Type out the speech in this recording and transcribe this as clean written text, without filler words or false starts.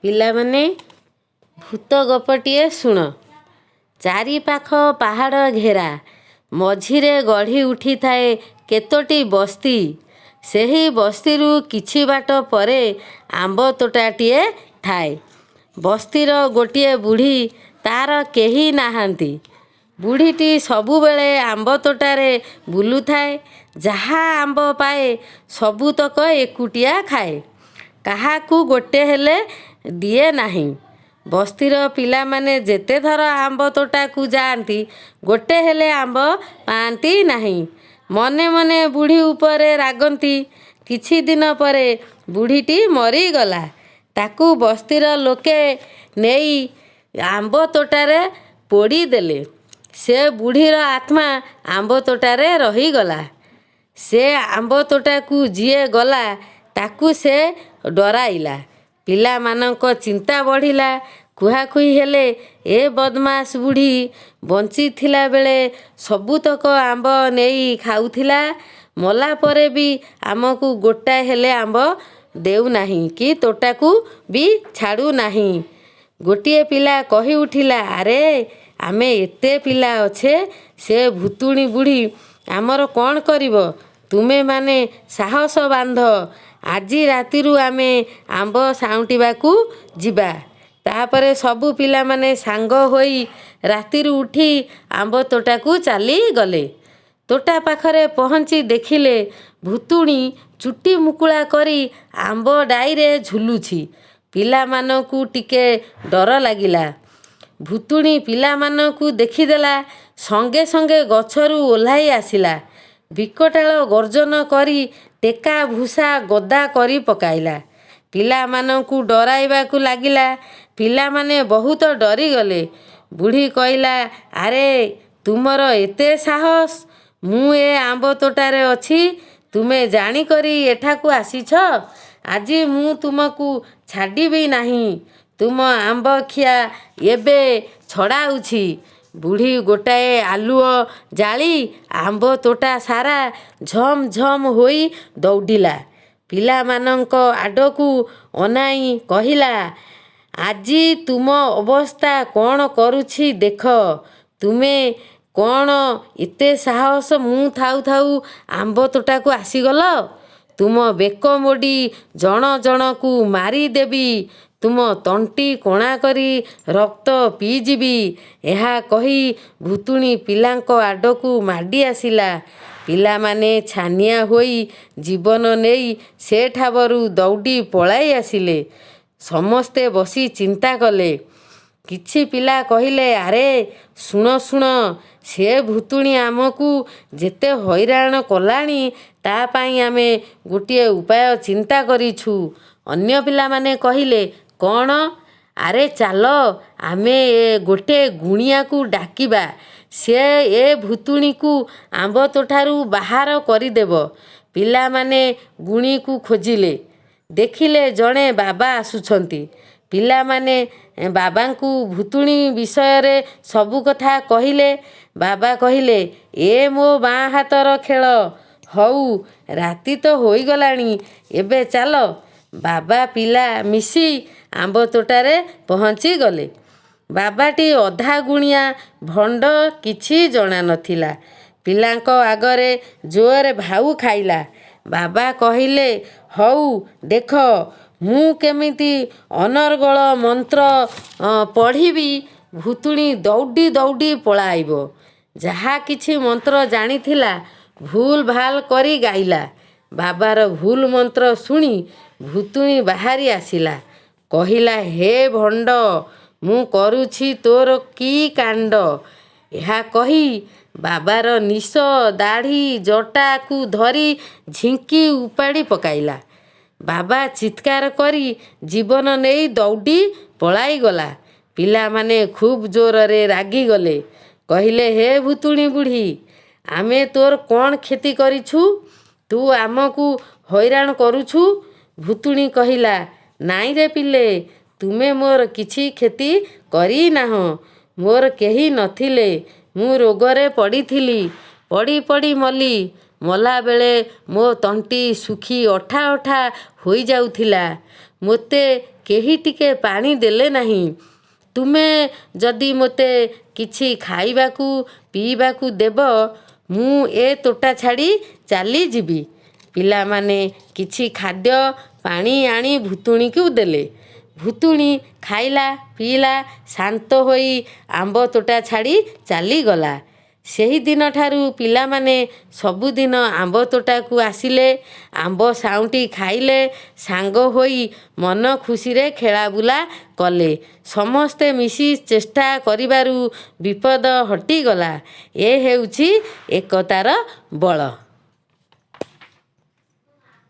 ପିଲାମାନେ ଭୂତ ଗପଟିଏ ଶୁଣ। ଚାରିପାଖ ପାହାଡ଼ ଘେରା, ମଝିରେ ଗଢ଼ି ଉଠିଥାଏ କେତୋଟି ବସ୍ତି। ସେହି ବସ୍ତିରୁ କିଛି ବାଟ ପରେ ଆମ୍ବ ତୋଟାଟିଏ ଥାଏ। ବସ୍ତିର ଗୋଟିଏ ବୁଢ଼ୀ, ତାର କେହି ନାହାନ୍ତି। ବୁଢ଼ୀଟି ସବୁବେଳେ ଆମ୍ବ ତୋଟାରେ ବୁଲୁଥାଏ। ଯାହା ଆମ୍ବ ପାଏ ସବୁତକ ଏକୁଟିଆ ଖାଏ, କାହାକୁ ଗୋଟେ ହେଲେ ଦିଏ ନାହିଁ। ବସ୍ତିର ପିଲାମାନେ ଯେତେଥର ଆମ୍ବ ତୋଟାକୁ ଯାଆନ୍ତି, ଗୋଟେ ହେଲେ ଆମ୍ବ ପାଆନ୍ତି ନାହିଁ। ମନେ ମନେ ବୁଢ଼ୀ ଉପରେ ରାଗନ୍ତି। କିଛି ଦିନ ପରେ ବୁଢ଼ୀଟି ମରିଗଲା। ତାକୁ ବସ୍ତିର ଲୋକେ ନେଇ ଆମ୍ବ ତୋଟାରେ ପୋଡ଼ିଦେଲେ। ସେ ବୁଢ଼ୀର ଆତ୍ମା ଆମ୍ବ ତୋଟାରେ ରହିଗଲା। ସେ ଆମ୍ବ ତୋଟାକୁ ଯିଏ ଗଲା, ତାକୁ ସେ ଡରାଇଲା। ପିଲାମାନଙ୍କ ଚିନ୍ତା ବଢ଼ିଲା। କୁହାକୁହି ହେଲେ, ଏ ବଦମାସ ବୁଢ଼ୀ ବଞ୍ଚିଥିଲା ବେଳେ ସବୁତକ ଆମ୍ବ ନେଇ ଖାଉଥିଲା, ମଲା ପରେ ବି ଆମକୁ ଗୋଟାଏ ହେଲେ ଆମ୍ବ ଦେଉନାହିଁ କି ତୋଟାକୁ ବି ଛାଡ଼ୁନାହିଁ। ଗୋଟିଏ ପିଲା କହି ଉଠିଲା, ଆରେ ଆମେ ଏତେ ପିଲା ଅଛେ, ସେ ଭୁତୁଣୀ ବୁଢ଼ୀ ଆମର କ'ଣ କରିବ? ତୁମେମାନେ ସାହସ ବାନ୍ଧ, ଆଜି ରାତିରୁ ଆମେ ଆମ୍ବ ସାଉଁଟିବାକୁ ଯିବା। ତାପରେ ସବୁ ପିଲାମାନେ ସାଙ୍ଗ ହୋଇ ରାତିରୁ ଉଠି ଆମ୍ବ ତୋଟାକୁ ଚାଲିଗଲେ। ତୋଟା ପାଖରେ ପହଞ୍ଚି ଦେଖିଲେ, ଭୁତୁଣୀ ଚୁଟି ମୁକୁଳା କରି ଆମ୍ବ ଡାଇରେ ଝୁଲୁଛି। ପିଲାମାନଙ୍କୁ ଟିକେ ଡର ଲାଗିଲା। ଭୁତୁଣୀ ପିଲାମାନଙ୍କୁ ଦେଖିଦେଲା, ସଙ୍ଗେ ସଙ୍ଗେ ଗଛରୁ ଓହ୍ଲାଇ ଆସିଲା। ବିକଟାଳ ଗର୍ଜନ କରି ଟେକା ଭୁଷା ଗଦା କରି ପକାଇଲା। ପିଲାମାନଙ୍କୁ ଡରାଇବାକୁ ଲାଗିଲା। ପିଲାମାନେ ବହୁତ ଡରିଗଲେ। ବୁଢ଼ୀ କହିଲା, ଆରେ ତୁମର ଏତେ ସାହସ? ମୁଁ ଏ ଆମ୍ବ ତୋଟାରେ ଅଛି, ତୁମେ ଜାଣିକରି ଏଠାକୁ ଆସିଛ? ଆଜି ମୁଁ ତୁମକୁ ଛାଡ଼ିବି ନାହିଁ। ତୁମ ଆମ୍ବ ଖିଆ ଏବେ ଛଡ଼ାଉଛି। ବୁଢ଼ୀ ଗୋଟାଏ ଆଲୁଅ ଜାଳି ଆମ୍ବ ତୋଟା ସାରା ଝମ୍ ଝମ୍ ହୋଇ ଦୌଡ଼ିଲା। ପିଲାମାନଙ୍କ ଆଡ଼କୁ ଅନାଇ କହିଲା, ଆଜି ତୁମ ଅବସ୍ଥା କ'ଣ କରୁଛି ଦେଖ। ତୁମେ କ'ଣ ଏତେ ସାହସ? ମୁଁ ଥାଉ ଥାଉ ଆମ୍ବ ତୋଟାକୁ ଆସିଗଲ? ତୁମ ବେକ ମୋଡ଼ି ଜଣ ଜଣକୁ ମାରିଦେବି। ତୁମ ତଣ୍ଟି କଣା କରି ରକ୍ତ ପିଇଯିବି। ଏହା କହି ଭୁତୁଣୀ ପିଲାଙ୍କ ଆଡ଼କୁ ମାଡ଼ି ଆସିଲା। ପିଲାମାନେ ଛାନିଆ ହୋଇ ଜୀବନ ନେଇ ସେଠାରୁ ଦୌଡ଼ି ପଳାଇ ଆସିଲେ। ସମସ୍ତେ ବସି ଚିନ୍ତା କଲେ। କିଛି ପିଲା କହିଲେ, ଆରେ ଶୁଣ ଶୁଣ, ସେ ଭୁତୁଣୀ ଆମକୁ ଯେତେ ହଇରାଣ କଲାଣି, ତା ପାଇଁ ଆମେ ଗୋଟିଏ ଉପାୟ ଚିନ୍ତା କରିଛୁ। ଅନ୍ୟ ପିଲାମାନେ କହିଲେ, କ'ଣ? ଆରେ ଚାଲ, ଆମେ ଗୋଟେ ଗୁଣିଆକୁ ଡାକିବା। ସେ ଏ ଭୁତୁଣୀକୁ ଆମ୍ବ ତୋଟାରୁ ବାହାର କରିଦେବ। ପିଲାମାନେ ଗୁଣିକୁ ଖୋଜିଲେ। ଦେଖିଲେ ଜଣେ ବାବା ଆସୁଛନ୍ତି। ପିଲାମାନେ ବାବାଙ୍କୁ ଭୁତୁଣୀ ବିଷୟରେ ସବୁ କଥା କହିଲେ। ବାବା କହିଲେ, ଏ ମୋ ବାଁ ହାତର ଖେଳ। ହଉ, ରାତି ତ ହୋଇଗଲାଣି, ଏବେ ଚାଲ। ବାବା ପିଲା ମିଶି ଆମ୍ବ ତୋଟାରେ ପହଞ୍ଚିଗଲେ। ବାବାଟି ଅଧା ଗୁଣିଆ, ଭଣ୍ଡ, କିଛି ଜଣାନଥିଲା। ପିଲାଙ୍କ ଆଗରେ ଜୋରରେ ଭାଉ ଖାଇଲା। ବାବା କହିଲେ, ହଉ ଦେଖ, ମୁଁ କେମିତି ଅନର୍ଗଳ ମନ୍ତ୍ର ପଢ଼ିବି। ଭୁତୁଣୀ ଦୌଡ଼ି ଦୌଡ଼ି ପଳାଇବ। ଯାହା କିଛି ମନ୍ତ୍ର ଜାଣିଥିଲା, ଭୁଲ ଭାଲ କରି ଗାଇଲା। ବାବାର ଭୁଲ ମନ୍ତ୍ର ଶୁଣି ଭୁତୁଣୀ ବାହାରି ଆସିଲା। କହିଲା, ହେ ଭଣ୍ଡ, ମୁଁ କରୁଛି ତୋର କି କାଣ୍ଡ? ଏହା କହି ବାବାର ନିଶ, ଦାଢ଼ି, ଜଟାକୁ ଧରି ଝିଙ୍କି ଉପାଡ଼ି ପକାଇଲା। ବାବା ଚିତ୍କାର କରି ଜୀବନ ନେଇ ଦୌଡ଼ି ପଳାଇଗଲା। ପିଲାମାନେ ଖୁବ୍ ଜୋରରେ ରାଗିଗଲେ। କହିଲେ, ହେ ଭୁତୁଣୀ ବୁଢ଼ୀ, ଆମେ ତୋର କ'ଣ କ୍ଷତି କରିଛୁ? ତୁ ଆମକୁ ହଇରାଣ କରୁଛୁ? ଭୁତୁଣୀ କହିଲା, ନାଇଁରେ ପିଲେ, ତୁମେ ମୋର କିଛି କ୍ଷତି କରିନାହଁ। ମୋର କେହି ନଥିଲେ। ମୁଁ ରୋଗରେ ପଡ଼ିଥିଲି। ପଡ଼ି ପଡ଼ି ମଲି। ମଲାବେଳେ ମୋ ତଣ୍ଟି ଶୁଖି ଅଠା ଅଠା ହୋଇଯାଉଥିଲା। ମୋତେ କେହି ଟିକେ ପାଣି ଦେଲେ ନାହିଁ। ତୁମେ ଯଦି ମୋତେ କିଛି ଖାଇବାକୁ ପିଇବାକୁ ଦେବ, ମୁଁ ଏ ତୋଟା ଛାଡ଼ି ଚାଲିଯିବି। ପିଲାମାନେ କିଛି ଖାଦ୍ୟ ପାଣି ଆଣି ଭୁତୁଣିକୁ ଦେଲେ। ଭୁତୁଣି ଖାଇଲା ପିଇଲା, ଶାନ୍ତ ହୋଇ ଆମ୍ବ ତୋଟା ଛାଡ଼ି ଚାଲିଗଲା। ସେହିଦିନଠାରୁ ପିଲାମାନେ ସବୁଦିନ ଆମ୍ବ ତୋଟାକୁ ଆସିଲେ, ଆମ୍ବ ସାଉଁଟି ଖାଇଲେ, ସାଙ୍ଗ ହୋଇ ମନ ଖୁସିରେ ଖେଳାବୁଲା କଲେ। ସମସ୍ତେ ମିଶି ଚେଷ୍ଟା କରିବାରୁ ବିପଦ ହଟିଗଲା। ଏ ହେଉଛି ଏକତାର ବଳ।